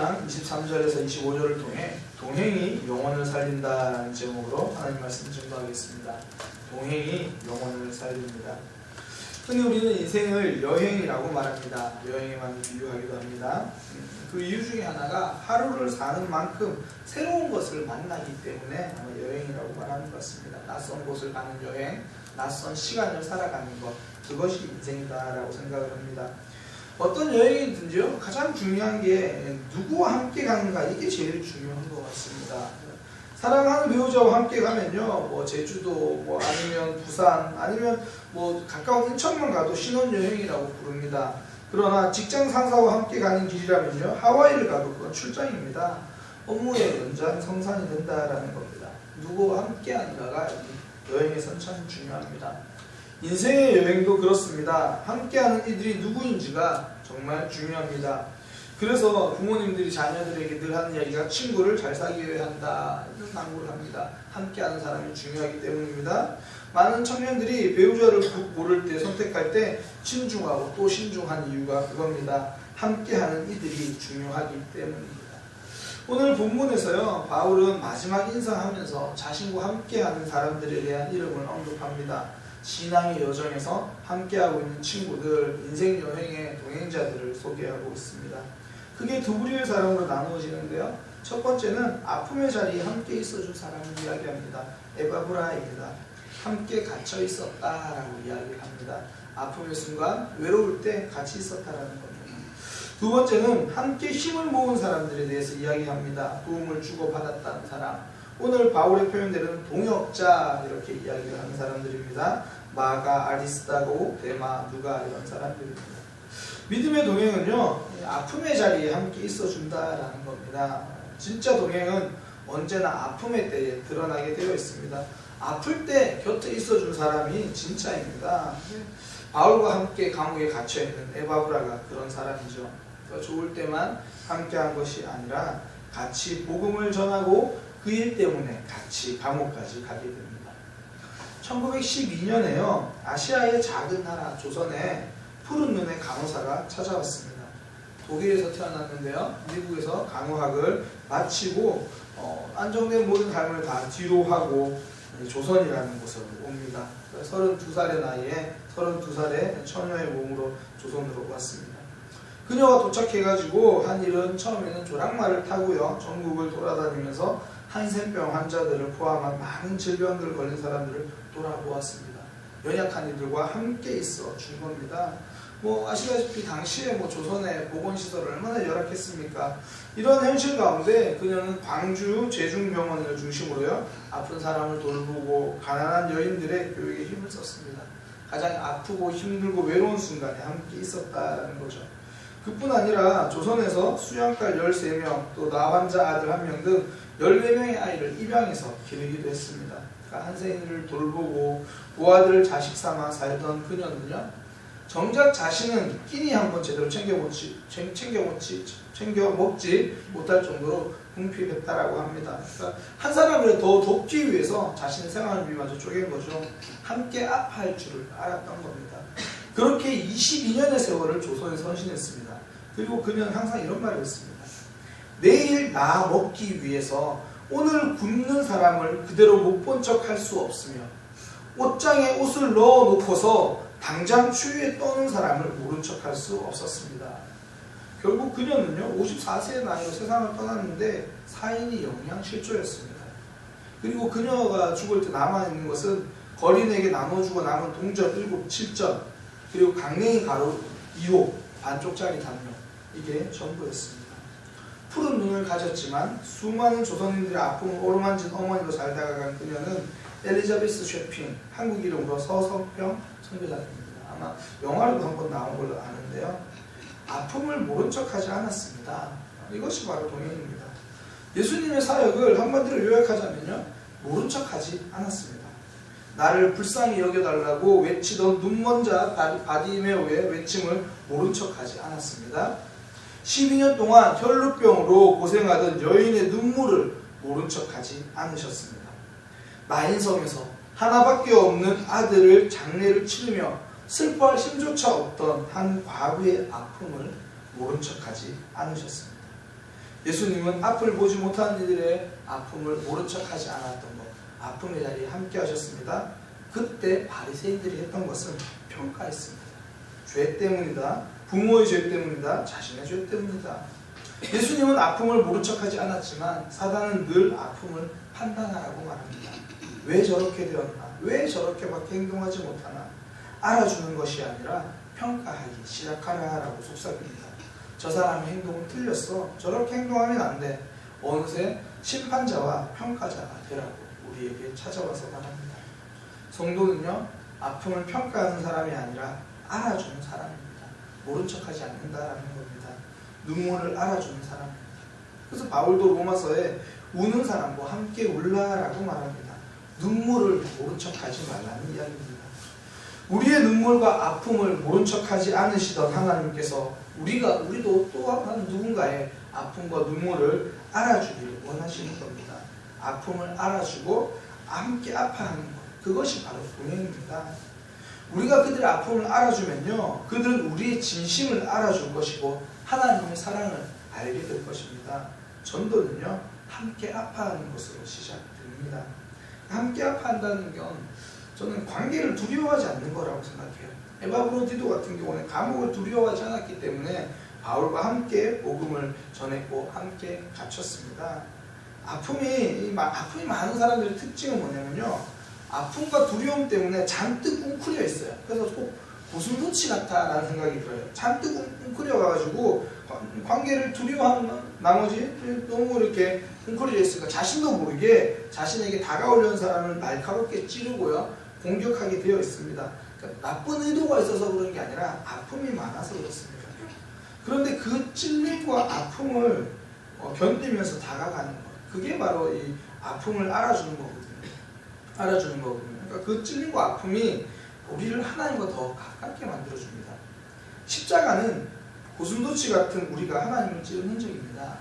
23절에서 25절을 통해 동행이 영혼을 살린다는 제목으로 하나님 말씀 증거하겠습니다. 동행이 영혼을 살립니다. 흔히 우리는 인생을 여행이라고 말합니다. 여행에 많이 비유하기도 합니다. 그 이유 중에 하나가 하루를 사는 만큼 새로운 것을 만나기 때문에 여행이라고 말하는 것 같습니다. 낯선 곳을 가는 여행, 낯선 시간을 살아가는 것, 그것이 인생이다라고 생각을 합니다. 어떤 여행이든지요, 가장 중요한 게 누구와 함께 가는가, 이게 제일 중요한 것 같습니다. 사랑하는 배우자와 함께 가면요, 제주도, 아니면 부산, 아니면 가까운 인천만 가도 신혼여행이라고 부릅니다. 그러나 직장 상사와 함께 가는 길이라면요, 하와이를 가도 그건 출장입니다. 업무의 연장성산이 된다라는 겁니다. 누구와 함께 하는가가 여행에선 참 중요합니다. 인생의 여행도 그렇습니다. 함께하는 이들이 누구인지가 정말 중요합니다. 그래서 부모님들이 자녀들에게 늘 하는 이야기가 친구를 잘 사귀어야 한다, 이런 당부를 합니다. 함께하는 사람이 중요하기 때문입니다. 많은 청년들이 배우자를 고를 때, 선택할 때 신중하고 또 신중한 이유가 그겁니다. 함께하는 이들이 중요하기 때문입니다. 오늘 본문에서요, 바울은 마지막 인사하면서 자신과 함께하는 사람들에 대한 이름을 언급합니다. 신앙의 여정에서 함께하고 있는 친구들, 인생 여행의 동행자들을 소개하고 있습니다. 그게 두 부류의 사람으로 나누어지는데요. 첫 번째는 아픔의 자리에 함께 있어준 사람을 이야기합니다. 에바브라입니다. 함께 갇혀 있었다라고 이야기를 합니다. 아픔의 순간, 외로울 때 같이 있었다라는 겁니다. 두 번째는 함께 힘을 모은 사람들에 대해서 이야기합니다. 도움을 주고받았다는 사람. 오늘 바울의 표현대로는 동역자, 이렇게 이야기를 하는 사람들입니다. 마가, 아리스다고, 데마, 누가, 이런 사람들입니다. 믿음의 동행은요, 아픔의 자리에 함께 있어준다라는 겁니다. 진짜 동행은 언제나 아픔의 때에 드러나게 되어 있습니다. 아플 때 곁에 있어준 사람이 진짜입니다. 바울과 함께 감옥에 갇혀있는 에바브라가 그런 사람이죠. 좋을 때만 함께한 것이 아니라 같이 복음을 전하고 그 일 때문에 같이 감옥까지 가게 됩니다. 1912년에요, 아시아의 작은 나라 조선에 푸른 눈의 간호사가 찾아왔습니다. 독일에서 태어났는데요, 미국에서 간호학을 마치고 안정된 모든 삶을 다 뒤로 하고 조선이라는 곳으로 옵니다. 32살의 나이에 32살의 처녀의 몸으로 조선으로 왔습니다. 그녀가 도착해가지고 한 일은 처음에는 조랑말을 타고요, 전국을 돌아다니면서 한센병 환자들을 포함한 많은 질병들을 걸린 사람들을 돌아보았습니다. 연약한 이들과 함께 있어 준 겁니다. 아시다시피 당시에 조선의 보건시설을 얼마나 열악했습니까? 이런 현실 가운데 그녀는 광주 제중병원을 중심으로요, 아픈 사람을 돌보고 가난한 여인들의 교육에 힘을 썼습니다. 가장 아프고 힘들고 외로운 순간에 함께 있었다는 거죠. 그뿐 아니라 조선에서 수양딸 13명, 또 나환자 아들 1명 등 14명의 아이를 입양해서 기르기도 했습니다. 그러니까 한생일을 돌보고 고아들을 자식 삼아 살던 그녀는요, 정작 자신은 끼니 한번 제대로 챙겨 먹지 못할 정도로 궁핍했다라고 합니다. 그러니까 한 사람을 더 돕기 위해서 자신의 생활비마저 쪼갠 거죠. 함께 아파할 줄을 알았던 겁니다. 그렇게 22년의 세월을 조선에 선신했습니다. 그리고 그녀는 항상 이런 말을 했습니다. 내일 나 먹기 위해서 오늘 굶는 사람을 그대로 못 본 척 할 수 없으며, 옷장에 옷을 넣어놓고서 당장 추위에 떠는 사람을 모른 척 할 수 없었습니다. 결국 그녀는요, 54세의 나이로 세상을 떠났는데 사인이 영양실조였습니다. 그리고 그녀가 죽을 때 남아있는 것은 거린에게 나눠주고 남은 동전 7, 7전, 그리고 강냉이 가루 2호, 반쪽짜리 담요, 이게 전부였습니다. 푸른 눈을 가졌지만 수많은 조선인들의 아픔을 어루만진 어머니로 살다가 간 그녀는 엘리자베스 쉐핑, 한국 이름으로 서성평 선교사입니다. 아마 영화로도 한번 나온 걸로 아는데요, 아픔을 모른 척하지 않았습니다. 이것이 바로 동행입니다. 예수님의 사역을 한마디로 요약하자면요, 모른 척하지 않았습니다. 나를 불쌍히 여겨달라고 외치던 눈먼 자 바디메오의 외침을 모른 척하지 않았습니다. 12년 동안 혈루병으로 고생하던 여인의 눈물을 모른 척하지 않으셨습니다. 나인성에서 하나밖에 없는 아들을 장례를 치르며 슬퍼할 힘조차 없던 한 과부의 아픔을 모른 척하지 않으셨습니다. 예수님은 앞을 보지 못하는 이들의 아픔을 모른 척하지 않았던 것, 아픔의 자리에 함께 하셨습니다. 그때 바리새인들이 했던 것은 평가했습니다. 죄 때문이다, 부모의 죄 때문이다, 자신의 죄 때문이다. 예수님은 아픔을 모른 척하지 않았지만 사단은 늘 아픔을 판단하라고 말합니다. 왜 저렇게 되었나? 왜 저렇게밖에 행동하지 못하나? 알아주는 것이 아니라 평가하기 시작하라고 속삭입니다. 저 사람의 행동은 틀렸어. 저렇게 행동하면 안 돼. 어느새 심판자와 평가자가 되라고 우리에게 찾아와서 말합니다. 성도는요, 아픔을 평가하는 사람이 아니라 알아주는 사람입니다. 모른 척하지 않는다라는 겁니다. 눈물을 알아주는 사람입니다. 그래서 바울도 로마서에 우는 사람과 함께 울라라고 말합니다. 눈물을 모른 척하지 말라는 이야기입니다. 우리의 눈물과 아픔을 모른 척하지 않으시던 하나님께서 우리도 또한 누군가의 아픔과 눈물을 알아주기를 원하시는 겁니다. 아픔을 알아주고 함께 아파하는 것, 그것이 바로 동행입니다. 우리가 그들의 아픔을 알아주면요, 그들은 우리의 진심을 알아줄 것이고 하나님의 사랑을 알게 될 것입니다. 전도는요, 함께 아파하는 것으로 시작됩니다. 함께 아파한다는 건 저는 관계를 두려워하지 않는 거라고 생각해요. 에바브로디도 같은 경우는 감옥을 두려워하지 않았기 때문에 바울과 함께 복음을 전했고 함께 갇혔습니다. 아픔이 많은 사람들의 특징은 뭐냐면요, 아픔과 두려움 때문에 잔뜩 웅크려 있어요. 그래서 꼭 고슴도치 같다라는 생각이 들어요. 잔뜩 웅크려 가지고 관계를 두려워하는 나머지 너무 이렇게 웅크려져 있으니까 자신도 모르게 자신에게 다가오려는 사람을 날카롭게 찌르고요, 공격하게 되어 있습니다. 그러니까 나쁜 의도가 있어서 그런 게 아니라 아픔이 많아서 그렇습니다. 그런데 그 찔림과 아픔을 견디면서 다가가는 것, 그게 바로 이 아픔을 알아주는 거거든요. 그러니까 그 찔림과 아픔이 우리를 하나님과 더 가깝게 만들어줍니다. 십자가는 고슴도치 같은 우리가 하나님을 찌른 흔적입니다.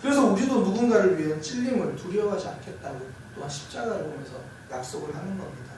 그래서 우리도 누군가를 위해 찔림을 두려워하지 않겠다고 또한 십자가를 보면서 약속을 하는 겁니다.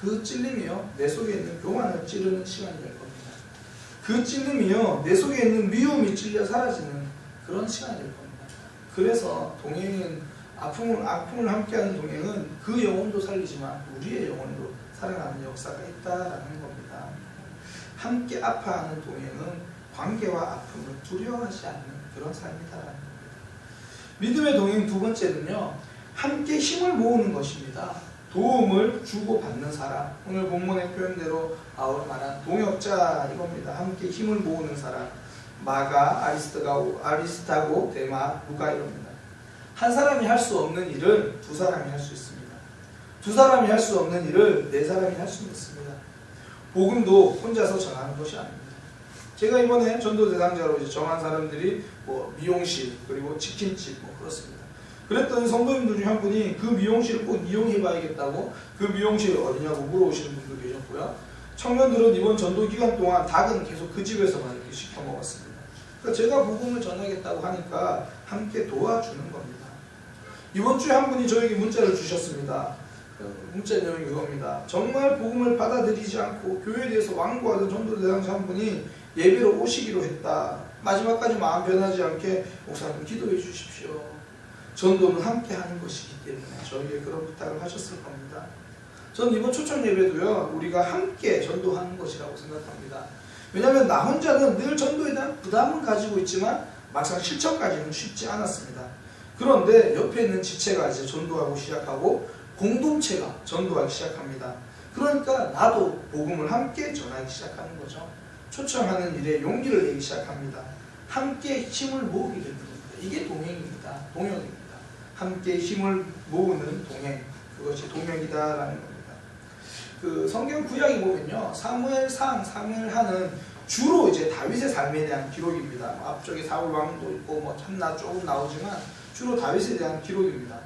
그 찔림이요, 내 속에 있는 교만을 찌르는 시간이 될 겁니다. 그 찔림이요, 내 속에 있는 미움이 찔려 사라지는 그런 시간이 될 겁니다. 그래서 동행은 아픔을 함께하는 동행은 그 영혼도 살리지만 우리의 영혼도 살아나는 역사가 있다라는 겁니다. 함께 아파하는 동행은 관계와 아픔을 두려워하지 않는 그런 삶이다라는 겁니다. 믿음의 동행 두 번째는요, 함께 힘을 모으는 것입니다. 도움을 주고받는 사람, 오늘 본문의 표현대로 바울 말한 동역자 이겁니다. 함께 힘을 모으는 사람, 마가, 아리스타고, 데마, 누가 이럽니다. 한 사람이 할 수 없는 일을 두 사람이 할 수 있습니다. 두 사람이 할 수 없는 일을 네 사람이 할 수 있습니다. 복음도 혼자서 전하는 것이 아닙니다. 제가 이번에 전도 대상자로 이제 정한 사람들이 뭐 미용실, 그리고 치킨집 뭐 그렇습니다. 그랬더니 성도님들 중에 한 분이 그 미용실을 꼭 이용해 봐야겠다고 그 미용실이 어디냐고 물어오시는 분도 계셨고요. 청년들은 이번 전도 기간 동안 닭은 계속 그 집에서만 이렇게 시켜 먹었습니다. 그러니까 제가 복음을 전하겠다고 하니까 함께 도와주는 겁니다. 이번 주에 한 분이 저에게 문자를 주셨습니다. 문자 내용이 이겁니다. 정말 복음을 받아들이지 않고 교회에 대해서 완고하던 전도 대상자 한 분이 예배로 오시기로 했다. 마지막까지 마음 변하지 않게 목사님 기도해 주십시오. 전도는 함께 하는 것이기 때문에 저에게 그런 부탁을 하셨을 겁니다. 저는 이번 초청 예배도요, 우리가 함께 전도하는 것이라고 생각합니다. 왜냐하면 나 혼자는 늘 전도에 대한 부담은 가지고 있지만 막상 실천까지는 쉽지 않았습니다. 그런데 옆에 있는 지체가 이제 전도하고 시작하고 공동체가 전도하기 시작합니다. 그러니까 나도 복음을 함께 전하기 시작하는 거죠. 초청하는 일에 용기를 내기 시작합니다. 함께 힘을 모으게 되는 겁니다. 이게 동행입니다. 동역입니다. 함께 힘을 모으는 동행, 그것이 동역이다라는 겁니다. 그 성경 구약에 보면요, 사무엘상, 사무엘하는 주로 이제 다윗의 삶에 대한 기록입니다. 앞쪽에 사울 왕도 있고 뭐 참나 조금 나오지만 주로 다윗에 대한 기록입니다.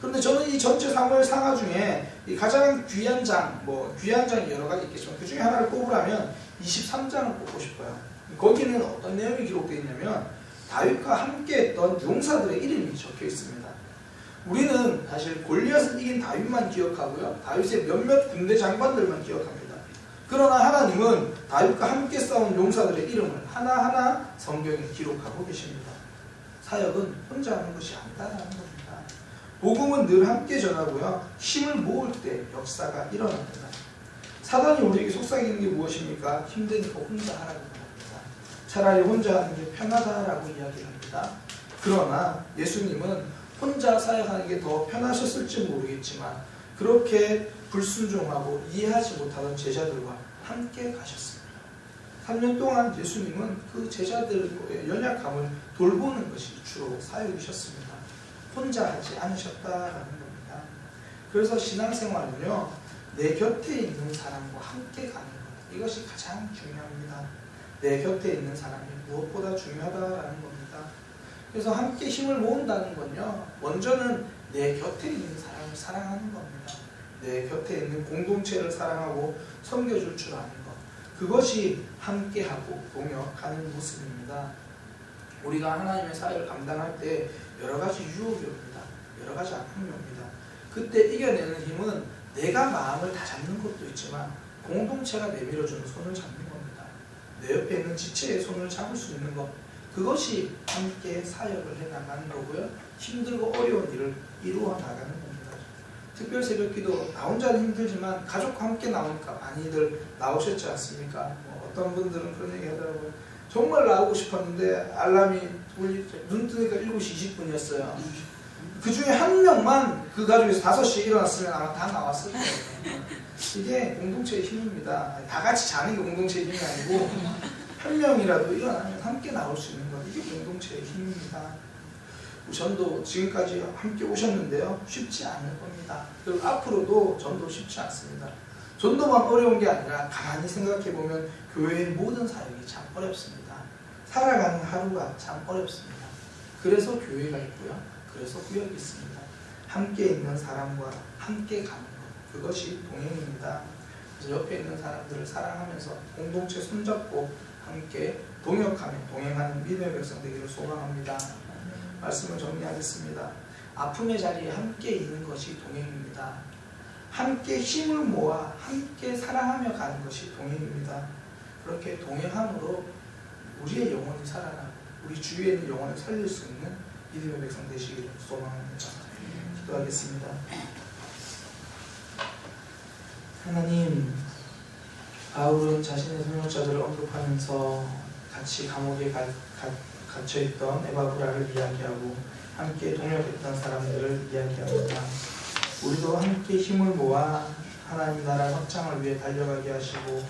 그런데 저는 이 전체 사무엘 상하 중에 이 가장 귀한 장, 귀한 장이 여러 가지 있겠지만 그 중에 하나를 뽑으라면 23장을 뽑고 싶어요. 거기는 어떤 내용이 기록되어 있냐면 다윗과 함께 했던 용사들의 이름이 적혀 있습니다. 우리는 사실 골리앗을 이긴 다윗만 기억하고요, 다윗의 몇몇 군대 장관들만 기억합니다. 그러나 하나님은 다윗과 함께 싸운 용사들의 이름을 하나하나 성경에 기록하고 계십니다. 사역은 혼자 하는 것이 아니다라는 겁니다. 복음은 늘 함께 전하고요. 힘을 모을 때 역사가 일어납니다. 사단이 우리에게 속삭이는 게 무엇입니까? 힘드니까 혼자 하라고 말합니다. 차라리 혼자 하는 게 편하다라고 이야기합니다. 그러나 예수님은 혼자 사역하는 게 더 편하셨을지 모르겠지만 그렇게 불순종하고 이해하지 못하던 제자들과 함께 가셨습니다. 3년 동안 예수님은 그 제자들의 연약함을 돌보는 것이 주로 사역이셨습니다. 혼자 하지 않으셨다라는 겁니다. 그래서 신앙생활은요, 내 곁에 있는 사람과 함께 가는 것, 이것이 가장 중요합니다. 내 곁에 있는 사람이 무엇보다 중요하다라는 겁니다. 그래서 함께 힘을 모은다는 건요, 먼저는 내 곁에 있는 사람을 사랑하는 겁니다. 내 곁에 있는 공동체를 사랑하고 섬겨줄 줄 아는 것, 그것이 함께하고 동역하는 모습입니다. 우리가 하나님의 사역을 감당할 때 여러 가지 유혹이 옵니다. 여러 가지 아픔이 옵니다. 그때 이겨내는 힘은 내가 마음을 다 잡는 것도 있지만 공동체가 내밀어주는 손을 잡는 겁니다. 내 옆에 있는 지체의 손을 잡을 수 있는 것, 그것이 함께 사역을 해나가는 거고요. 힘들고 어려운 일을 이루어 나가는 겁니다. 특별 새벽기도 나 혼자는 힘들지만 가족과 함께 나오니까 많이들 나오셨지 않습니까? 어떤 분들은 그런 얘기 하더라고요. 정말 나오고 싶었는데 알람이 눈 뜨니까 7시 20분이었어요. 그 중에 한 명만 그 가족에서 5시에 일어났으면 아마 다 나왔을 거예요. 이게 공동체의 힘입니다. 다 같이 자는 게 공동체의 힘이 아니고 한 명이라도 일어나면 함께 나올 수 있는 것, 이게 공동체의 힘입니다. 전도 지금까지 함께 오셨는데요, 쉽지 않을 겁니다. 그리고 앞으로도 전도 쉽지 않습니다. 전도만 어려운 게 아니라 가만히 생각해보면 교회의 모든 사역이 참 어렵습니다. 살아가는 하루가 참 어렵습니다. 그래서 교회가 있고요. 그래서 구역이 있습니다. 함께 있는 사람과 함께 가는 것, 그것이 동행입니다. 그래서 옆에 있는 사람들을 사랑하면서 공동체 손잡고 함께 동역하며 동행하는 믿음의 백성 되기를 소망합니다. 말씀을 정리하겠습니다. 아픔의 자리에 함께 있는 것이 동행입니다. 함께 힘을 모아 함께 사랑하며 가는 것이 동행입니다. 그렇게 동행함으로 우리의 영혼이 살아나고 우리 주위에 있는 영혼을 살릴 수 있는 믿음의 백성 되시기를 소망합니다. 기도하겠습니다. 하나님, 바울은 자신의 동역자들을 언급하면서 같이 감옥에 갇혀있던 에바브라를 이야기하고 함께 동역했던 사람들을 이야기합니다. 우리도 함께 힘을 모아 하나님 나라 확장을 위해 달려가게 하시고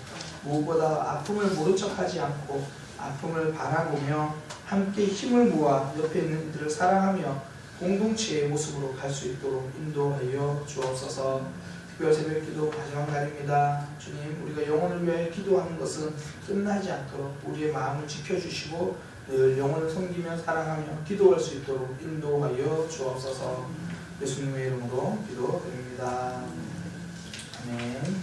무엇보다 아픔을 모른 척하지 않고 아픔을 바라보며 함께 힘을 모아 옆에 있는 이들을 사랑하며 공동체의 모습으로 갈 수 있도록 인도하여 주옵소서. 특별 새벽기도 마지막 날입니다. 주님, 우리가 영혼을 위해 기도하는 것은 끝나지 않도록 우리의 마음을 지켜주시고 늘 영혼을 섬기며 사랑하며 기도할 수 있도록 인도하여 주옵소서. 예수님의 이름으로 기도드립니다. 아멘.